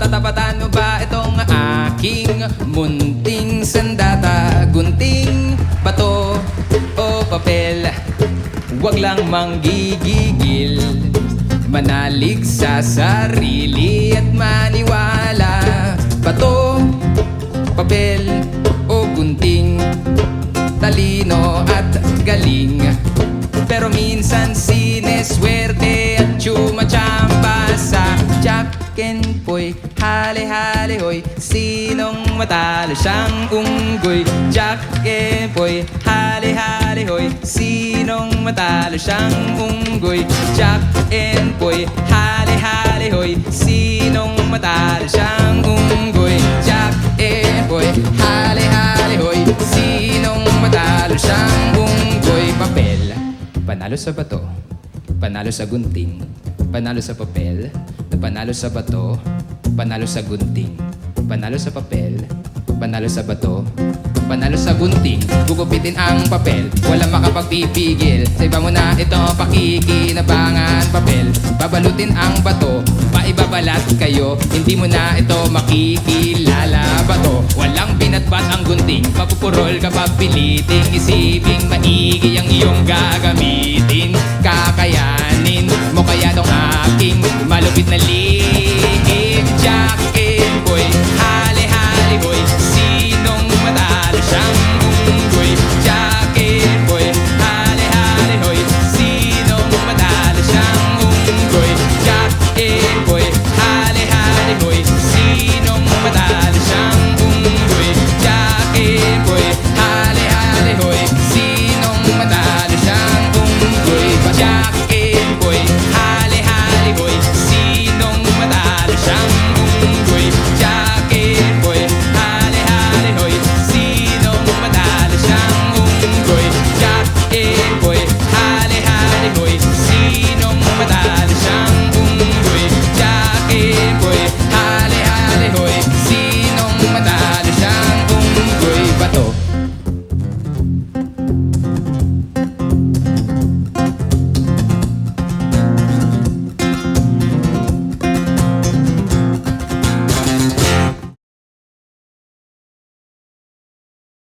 Tatapatan mo ba itong aking munting sandata? Gunting, bato o papel? Huwag lang manggigigil, manalig sa sarili at maniwala. Bato, papel o gunting, talino at galing, pero minsan sineswerte at tsumachamba sa Jack and Poy. Hale-hale hoy, sinong matalo siyang unggoy? Jack and Poy, hale-hale hoy, sinong matalo siyang unggoy? Jack and Poy, hale-hale hoy, sinong matalo siyang unggoy? Jack and Poy, hale-hale hoy, sinong matalo siyang unggoy? Papel, panalo sa bato, panalo sa gunting, panalo sa papel, panalo sa bato, panalo sa gunting, panalo sa papel, panalo sa bato, panalo sa gunting. Gugupitin ang papel, walang makapagpipigil. Sa iba mo na ito pakikinabangan. Papel, babalutin ang bato, maibabalat kayo, hindi mo na ito makikilala. Bato, walang binatbat ang gunting, mapupurol kapag piliting. Isiping maigi ang iyong gagamitin, kakayanin mo kaya tong aking malupit na